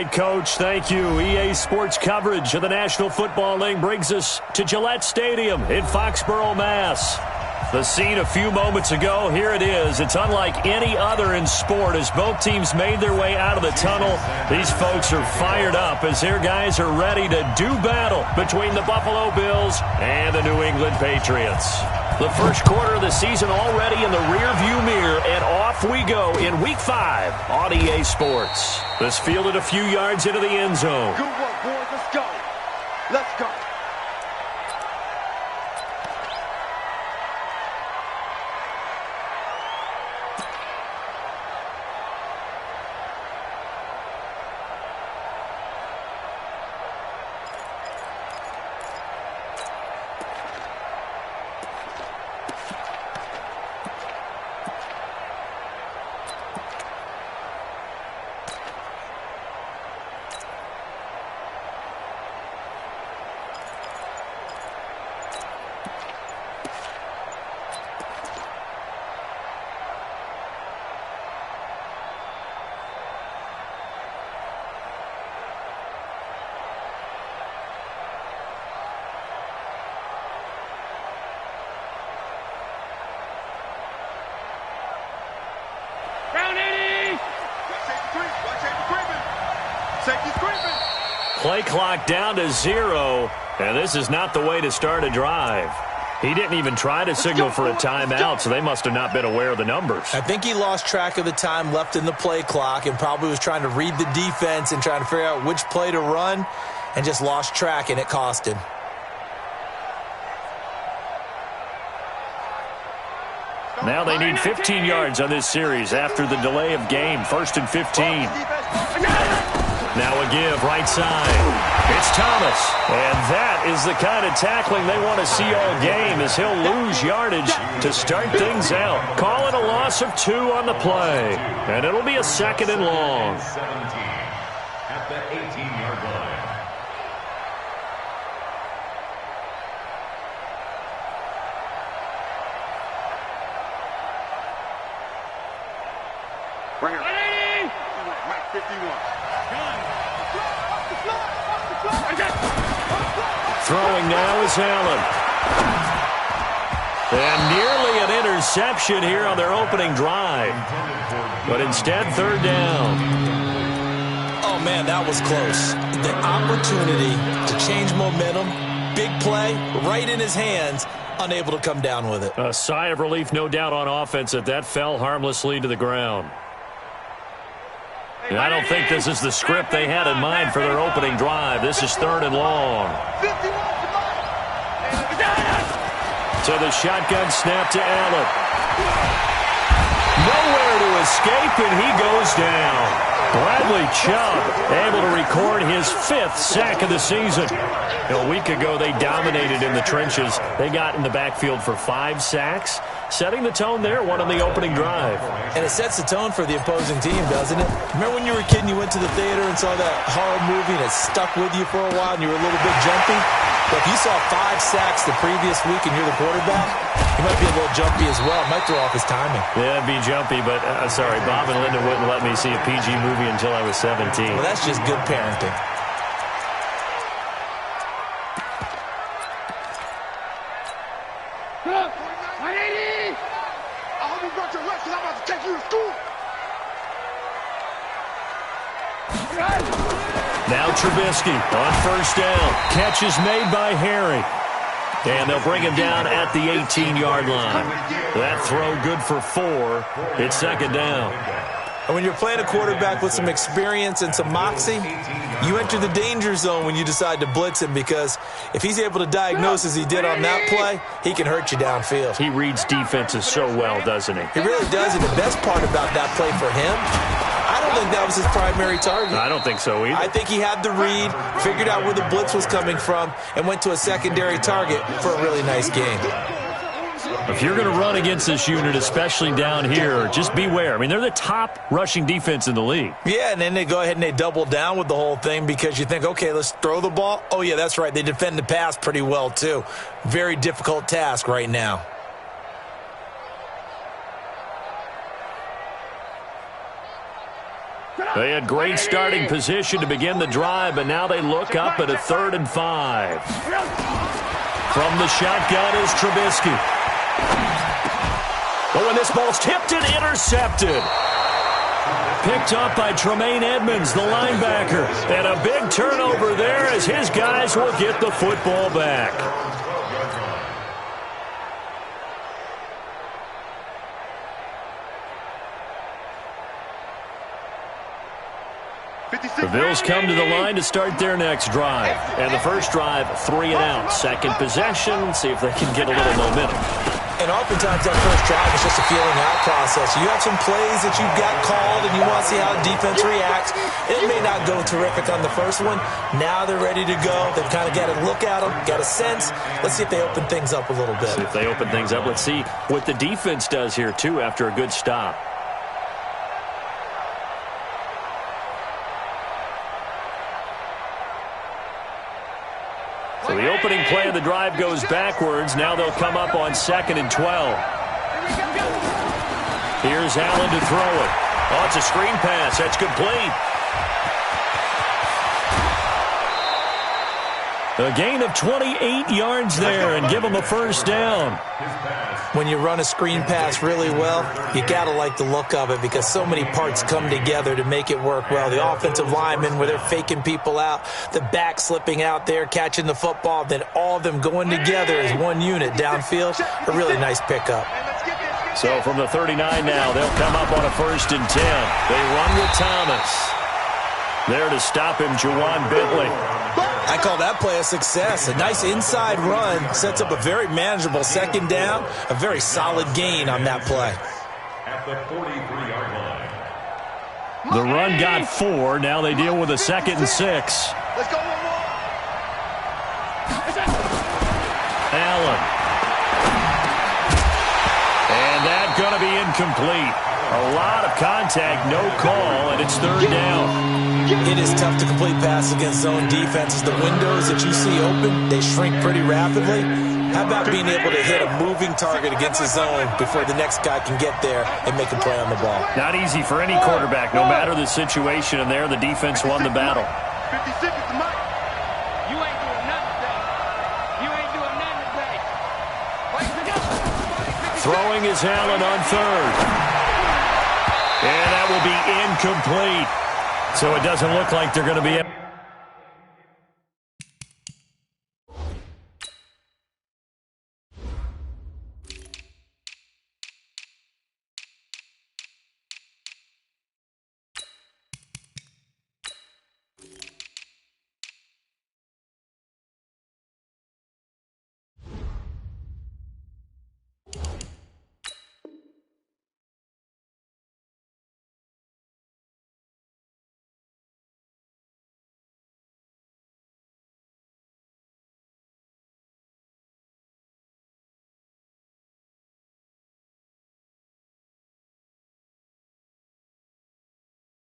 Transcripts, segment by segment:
right, Coach. Thank you. EA Sports coverage of the National Football League brings us to Gillette Stadium in Foxborough, Mass. The scene a few moments ago, here it is. It's unlike any other in sport as both teams made their way out of the tunnel. These folks are fired up as their guys are ready to do battle between the Buffalo Bills and the New England Patriots. The first quarter of the season already in the rearview mirror, and off we go in Week 5 on EA Sports. This fielded a few yards into the end zone. Good work, boys. Let's go. Let's go. Play clock down to 0, and this is not the way to start a drive. He didn't even try to signal for a timeout, so they must have not been aware of the numbers. I think he lost track of the time left in the play clock and probably was trying to read the defense and trying to figure out which play to run and just lost track, and it cost him. Now they need 15 yards on this series after the delay of game. 1st and 15. Now a give, right side. It's Thomas. And that is the kind of tackling they want to see all game as he'll lose yardage to start things out. Call it a loss of 2 on the play. And it'll be a 2nd and long. 17 at the 18-yard line. Bring it. Mike 51. Throwing now is Allen. And nearly an interception here on their opening drive. But instead, 3rd down. Oh, man, that was close. The opportunity to change momentum, big play, right in his hands, unable to come down with it. A sigh of relief, no doubt, on offense that fell harmlessly to the ground. And I don't think this is the script they had in mind for their opening drive. This is 3rd and long. So the shotgun snap to Allen. Nowhere to escape, and he goes down. Bradley Chubb able to record his 5th sack of the season. A week ago, they dominated in the trenches. They got in the backfield for 5 sacks, setting the tone there, one on the opening drive. And it sets the tone for the opposing team, doesn't it? Remember when you were a kid and you went to the theater and saw that horror movie and it stuck with you for a while and you were a little bit jumpy? But if you saw 5 sacks the previous week and you're the quarterback, you might be a little jumpy as well. It might throw off his timing. Yeah, it'd be jumpy, but sorry, Bob and Linda wouldn't let me see a PG movie until I was 17. Well, that's just good parenting. Now Trubisky on 1st down. Catch is made by Harry. And they'll bring him down at the 18-yard line. That throw good for 4. It's 2nd down. And when you're playing a quarterback with some experience and some moxie, you enter the danger zone when you decide to blitz him, because if he's able to diagnose as he did on that play, he can hurt you downfield. He reads defenses so well, doesn't he? He really does, and the best part about that play for him, I don't think that was his primary target. I don't think so either. I think he had the read, figured out where the blitz was coming from, and went to a secondary target for a really nice game. If you're going to run against this unit, especially down here, just beware. I mean, they're the top rushing defense in the league. Yeah, and then they go ahead and they double down with the whole thing because you think, okay, let's throw the ball. Oh, yeah, that's right. They defend the pass pretty well, too. Very difficult task right now. They had great starting position to begin the drive, but now they look up at a 3rd and 5. From the shotgun is Trubisky. But when this ball's tipped and intercepted. Picked up by Tremaine Edmonds, the linebacker. And a big turnover there as his guys will get the football back. The Bills come to the line to start their next drive. And the first drive, 3 and out. Second possession, see if they can get a little momentum. And oftentimes that first drive is just a feeling out process. You have some plays that you've got called and you want to see how the defense reacts. It may not go terrific on the first one. Now they're ready to go. They've kind of got a look at them, got a sense. Let's see if they open things up a little bit. See if they open things up. Let's see what the defense does here, too, after a good stop. So the opening play of the drive goes backwards. Now they'll come up on 2nd and 12. Here's Allen to throw it. Oh, it's a screen pass. That's complete. A gain of 28 yards there and give them a first down. When you run a screen pass really well, you got to like the look of it because so many parts come together to make it work well. The offensive linemen where they're faking people out, the back slipping out there, catching the football, then all of them going together as one unit downfield. A really nice pickup. So from the 39 now, they'll come up on a 1st and 10. They run with Thomas. There to stop him, Juwan Bentley. I call that play a success. A nice inside run sets up a very manageable 2nd down. A very solid gain on that play. At the 43-yard line. The run got 4. Now they deal with a 2nd and 6. Let's go one more. Allen. And that's going to be incomplete. A lot of contact, no call, and it's 3rd down. It is tough to complete passes against zone defenses. The windows that you see open, they shrink pretty rapidly. How about being able to hit a moving target against a zone before the next guy can get there and make a play on the ball? Not easy for any quarterback, no matter the situation, and there the defense won the battle. 56 is the mic. You ain't doing nothing today. You ain't doing nothing today. Throwing is Allen on 3rd. And that will be incomplete. So it doesn't look like they're going to be...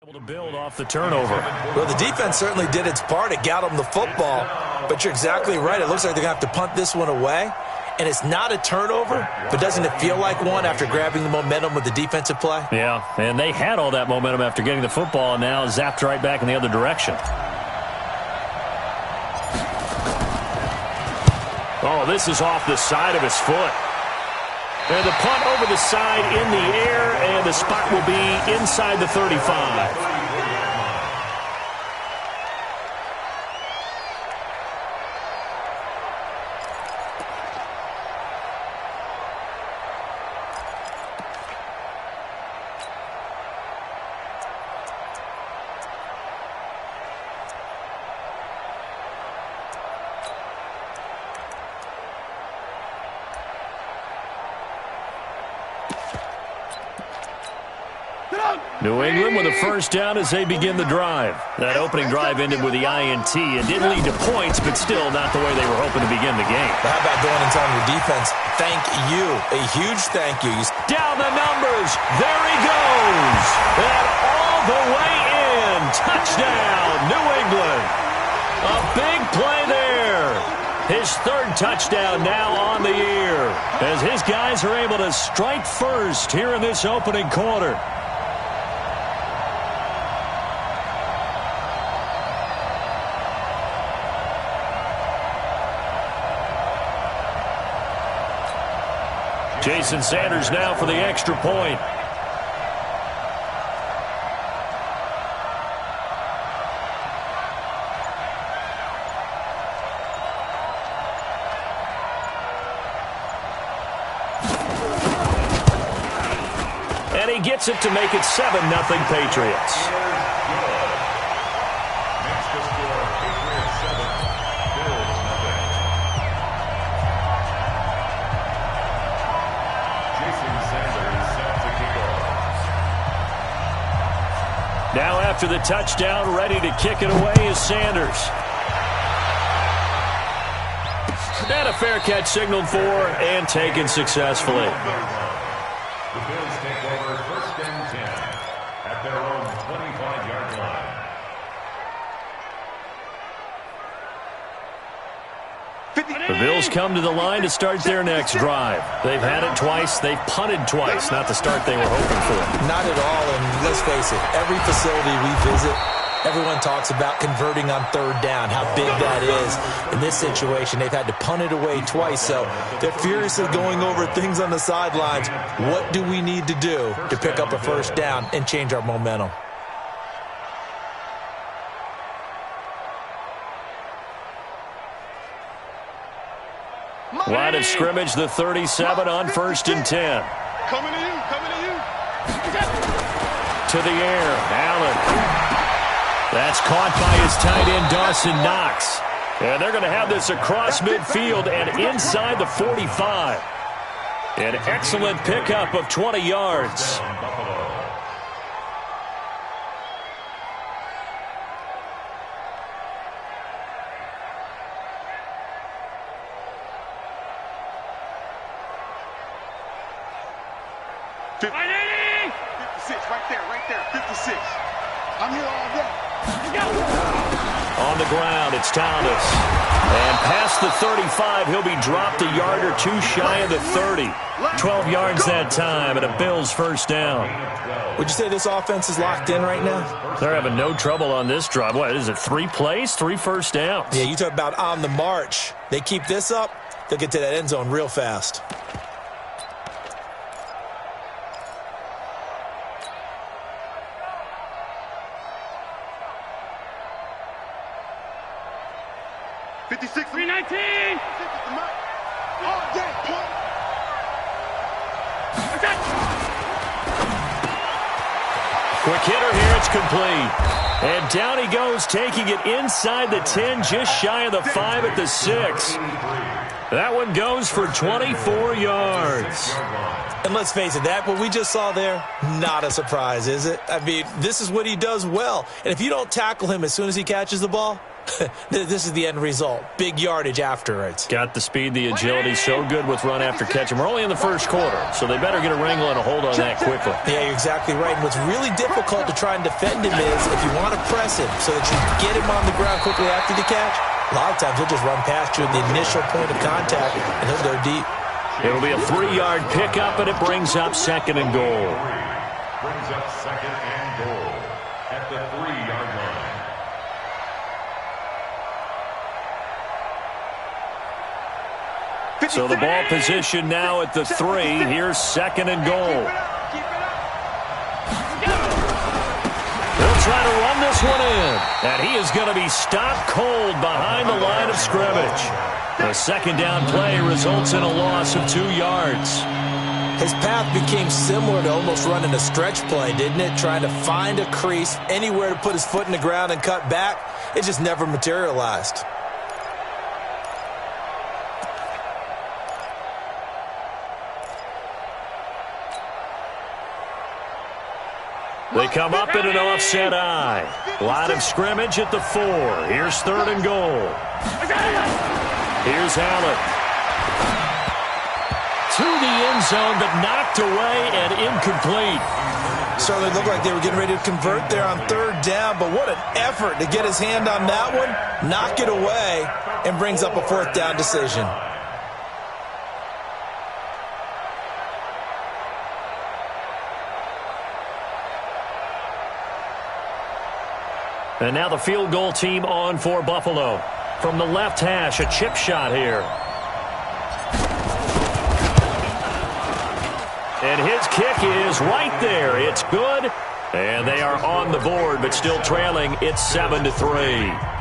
able to build off the turnover. Well, the defense certainly did its part. It got them the football. But you're exactly right. It looks like they're going to have to punt this one away. And it's not a turnover, but doesn't it feel like one after grabbing the momentum with the defensive play? Yeah, and they had all that momentum after getting the football, and now zapped right back in the other direction. Oh, this is off the side of his foot. And the punt over the side in the air, and the spot will be inside the 35. New England with a first down as they begin the drive. That opening drive ended with the INT. It didn't lead to points, but still not the way they were hoping to begin the game. How about going and telling your defense, thank you, a huge thank you. Down the numbers. There he goes. And all the way in. Touchdown, New England. A big play there. His third touchdown now on the year as his guys are able to strike first here in this opening quarter. Jason Sanders now for the extra point. And he gets it to make it 7-0 Patriots. Now after the touchdown, ready to kick it away is Sanders. And a fair catch signaled for and taken successfully. The Bills take over 1st and 10 at their own 25-yard line. The Bills come to the line to start their next drive. They've had it twice. They've punted twice. Not the start they were hoping for. Not at all, and let's face it, every facility we visit, everyone talks about converting on 3rd down, how big that is. In this situation, they've had to punt it away twice, so they're furiously going over things on the sidelines. What do we need to do to pick up a 1st down and change our momentum? Line of scrimmage, the 37 on 1st and 10. Coming to you, coming to you. To the air, Allen. That's caught by his tight end, Dawson Knox. And they're going to have this across midfield and inside the 45. An excellent pickup of 20 yards. Right there, 56. I'm here all day. On the ground, it's Thomas. And past the 35, he'll be dropped a yard or two shy of the 30. 12 yards that time, and a Bills 1st down. Would you say this offense is locked in right now? They're having no trouble on this drive. What is it, 3 plays, 3 first downs? Yeah, you talk about on the march. They keep this up, they'll get to that end zone real fast. Quick hitter here, it's complete. And down he goes, taking it inside the 10, just shy of the 5 at the 6. That one goes for 24 yards. And let's face it, that what we just saw there, not a surprise, is it? I mean, this is what he does well. And if you don't tackle him as soon as he catches the ball, this is the end result. Big yardage afterwards. Got the speed, the agility, so good with run after catch. And we're only in the 1st quarter, so they better get a wrangle and a hold on that quickly. Yeah, you're exactly right. And what's really difficult to try and defend him is if you want to press him so that you get him on the ground quickly after the catch, a lot of times he'll just run past you at the initial point of contact, and he'll go deep. It'll be a 3-yard pickup, and it brings up 2nd and goal. Brings up 2nd and goal at the 3-yard line. So the ball position now at the 3. Here's 2nd and goal. They'll try to run this one in. And he is going to be stopped cold behind the line of scrimmage. The 2nd down play results in a loss of 2 yards. His path became similar to almost running a stretch play, didn't it? Trying to find a crease, anywhere to put his foot in the ground and cut back. It just never materialized. They come up in an offset eye. Line of scrimmage at the 4. Here's 3rd and goal. Here's Allen. To the end zone, but knocked away and incomplete. Certainly looked like they were getting ready to convert there on 3rd down, but what an effort to get his hand on that one, knock it away, and brings up a 4th down decision. And now the field goal team on for Buffalo. From the left hash, a chip shot here. And his kick is right there. It's good. And they are on the board, but still trailing. It's 7-3.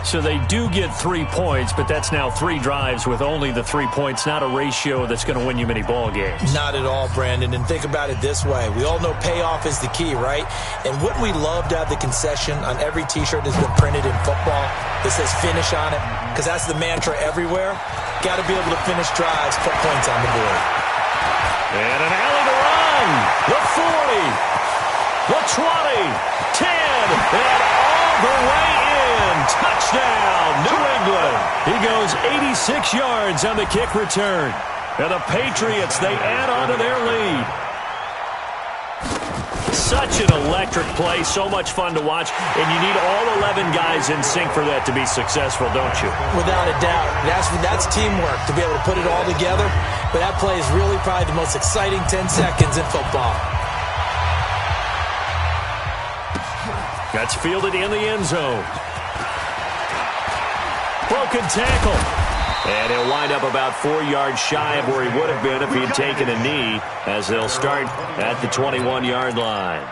So they do get 3 points, but that's now 3 drives with only the 3 points, not a ratio that's going to win you many ball games. Not at all, Brandon. And think about it this way. We all know payoff is the key, right? And wouldn't we love to have the concession on every T-shirt that's been printed in football that says finish on it? Because that's the mantra everywhere. Got to be able to finish drives, put points on the board. And an alley to run. The 40, the 20, 10, and all the way in. Touchdown, New England. He goes 86 yards on the kick return. And the Patriots, they add on to their lead. Such an electric play, so much fun to watch, and you need all 11 guys in sync for that to be successful, don't you? Without a doubt. That's teamwork, to be able to put it all together. But that play is really probably the most exciting 10 seconds in football. That's fielded in the end zone. Broken tackle. And he'll wind up about 4 yards shy of where he would have been if he'd taken a knee, as they'll start at the 21-yard line.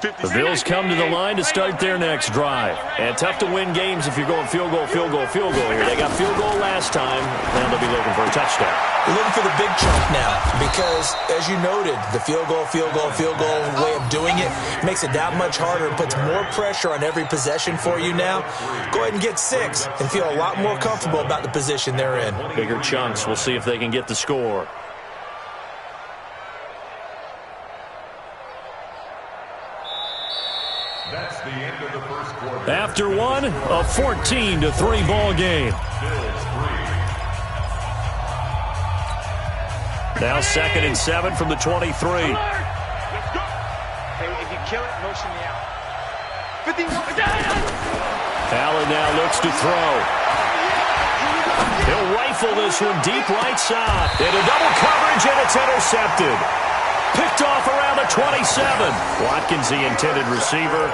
The Bills come to the line to start their next drive. And tough to win games if you're going field goal here. They got field goal last time, and they'll be looking for a touchdown. They're looking for the big chunk now because, as you noted, the field goal way of doing it makes it that much harder and puts more pressure on every possession for you now. Go ahead and get 6 and feel a lot more comfortable about the position they're in. Bigger chunks. We'll see if they can get the score. That's the end of the first quarter. After one, a 14-3 ball game. Now 2nd and 7 from the 23. Let's go. Hey, if you kill it, motion me out. 50. Allen now looks to throw. He'll rifle this one deep right side. Into double coverage, and it's intercepted. Picked off around the 27. Watkins, the intended receiver.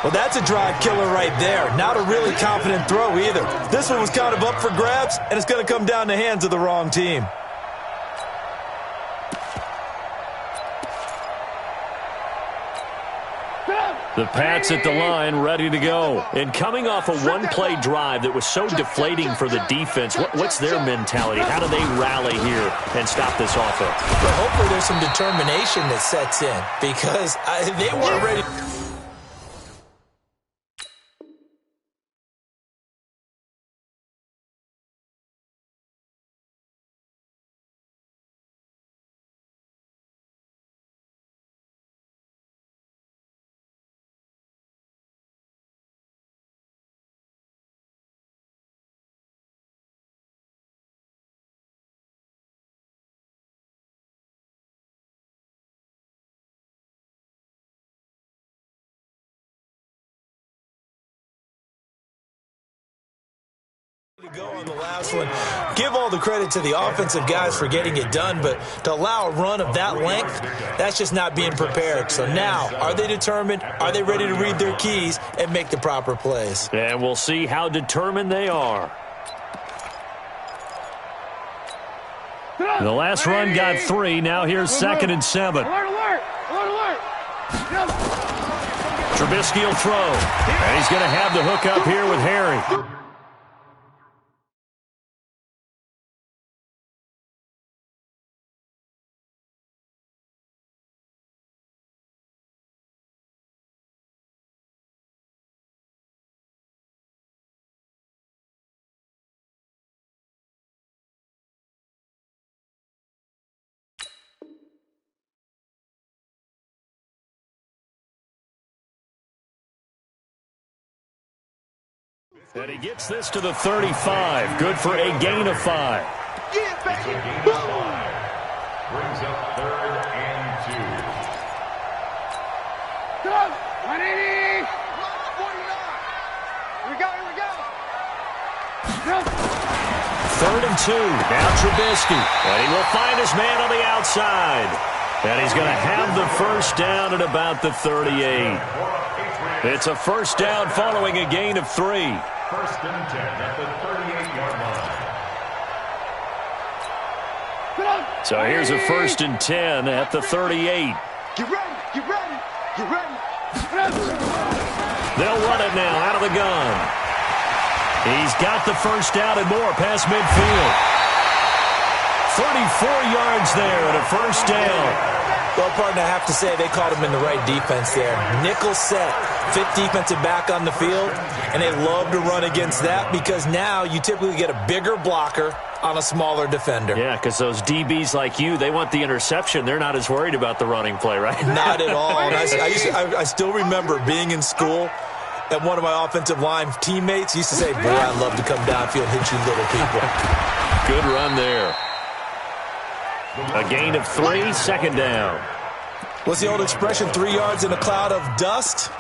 Well, that's a drive killer right there. Not a really confident throw either. This one was kind of up for grabs, and it's going to come down the hands of the wrong team. The Pats at the line, ready to go. And coming off a one-play drive that was so deflating for the defense, what's their mentality? How do they rally here and stop this offense? Well, hopefully there's some determination that sets in because they weren't ready. To go on the last one. Give all the credit to the offensive guys for getting it done, but to allow a run of that length, that's just not being prepared. So now, are they determined? Are they ready to read their keys and make the proper plays? And we'll see how determined they are. The last run got 3. Now here's 2nd and 7. Alert! Trubisky will throw. And he's going to have the hook up here with Harry. And he gets this to the 35. Good for a gain of 5. Yeah, baby. Brings up 3rd and 2. Go! 180! 49! Here we go! 3rd and 2. Now Trubisky. And he will find his man on the outside. And he's going to have the first down at about the 38. It's a first down following a gain of 3. First and 10 at the 38-yard line. So here's a first and 10 at the 38. Get ready, get ready, get ready. They'll run it now out of the gun. He's got the first down and more past midfield. 34 yards there and a first down. Well, partner, I have to say they caught him in the right defense there. Nickel set, fifth defensive back on the field, and they love to run against that because now you typically get a bigger blocker on a smaller defender. Yeah, because those DBs like you, they want the interception. They're not as worried about the running play, right? Not at all. And I still remember being in school, and one of my offensive line teammates used to say, boy, I'd love to come downfield and hit you little people. Good run there. A gain of 3, second down. What's the old expression, 3 yards in a cloud of dust?